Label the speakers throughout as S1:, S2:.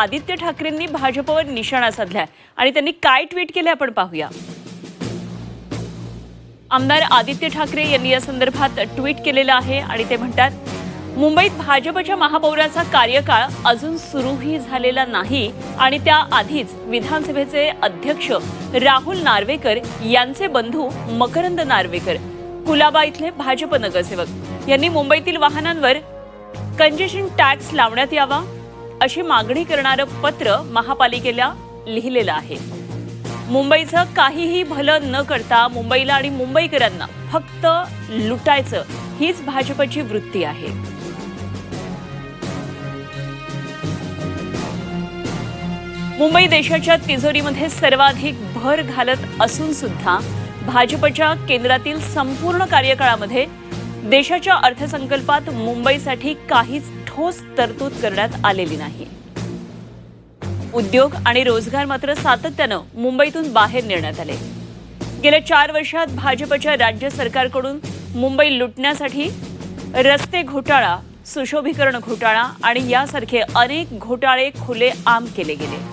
S1: आदित्य ठाकरेंनी भाजपवर निशाणा साधलाय आणि त्यांनी काय ट्विट केले आपण पाहूया। आमदार आदित्य ठाकरे यांनी या संदर्भात ट्विट केलेलं आहे आणि ते म्हणतात, मुंबईत भाजपच्या महापौराचा कार्यकाळ अजून सुरूही झालेला नाही आणि त्याआधीच विधानसभेचे अध्यक्ष राहुल नार्वेकर यांचे बंधू मकरंद नार्वेकर, कुलाबा इथले भाजप नगरसेवक यांनी मुंबईतील वाहनांवर कंजेशन टॅक्स लावण्यात यावा अशी मागणी करणारं पत्र महापालिकेला लिहिलेलं आहे। मुंबईचं काहीही भलं न करता मुंबईला आणि मुंबईकरांना फक्त लुटायचं हीच भाजपची वृत्ती आहे। मुंबई देशाच्या तिजोरीमध्ये सर्वाधिक भर घालत असून सुद्धा भाजपच्या केंद्रातील संपूर्ण कार्यकाळामध्ये देशाच्या अर्थसंकल्पात मुंबईसाठी काहीच ठोस तरतूद करण्यात आलेली नाही। उद्योग आणि रोजगार मात्र सातत्यानं मुंबईतून बाहेर नेण्यात आले। गेल्या 4 वर्षात भाजपच्या राज्य सरकारकडून मुंबई लुटण्यासाठी रस्ते घोटाळा, सुशोभीकरण घोटाळा आणि यासारखे अनेक घोटाळे खुले आम केले गेले।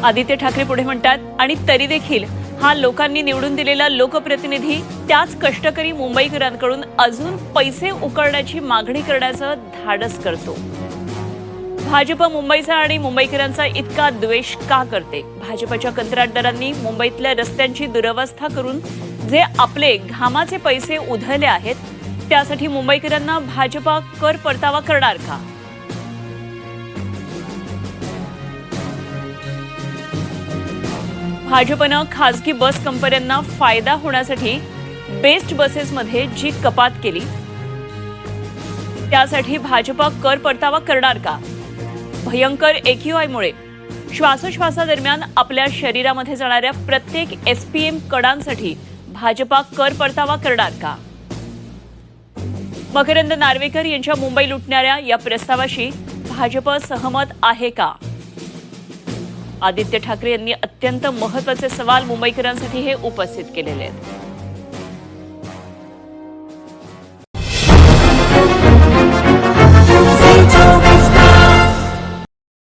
S1: आदित्य ठाकरे पुढे म्हणतात, आणि तरी देखील हा लोकांनी निवडून दिलेला लोकप्रतिनिधी त्याच कष्टकरी मुंबईकरांकडून अजून पैसे उकळण्याची मागणी करण्याचं धाडस करतो। भाजप मुंबईचा आणि मुंबईकरांचा इतका द्वेष का करते? भाजपच्या कंत्राटदारांनी मुंबईतल्या रस्त्यांची दुरवस्था करून जे आपले घामाचे पैसे उधळले आहेत, त्यासाठी मुंबईकरांना भाजप कर परतावा करणार का? भाजपनं खासगी बस कंपन्यांना फायदा होण्यासाठी बेस्ट बसेसमध्ये जी कपात केली, त्यासाठी भाजप कर परतावा करणार का? भयंकर AQI-मुळे श्वासोश्वासादरम्यान आपल्या शरीरामध्ये जाणाऱ्या प्रत्येक SPM कडांसाठी भाजप कर परतावा करणार का? मकरंद नार्वेकर यांच्या मुंबई लुटणाऱ्या या प्रस्तावाशी भाजप सहमत आहे का? आदित्य ठाकरे यांनी अत्यंत महत्त्वाचे सवाल मुंबईकरांसाठी हे उपस्थित केलेले आहेत।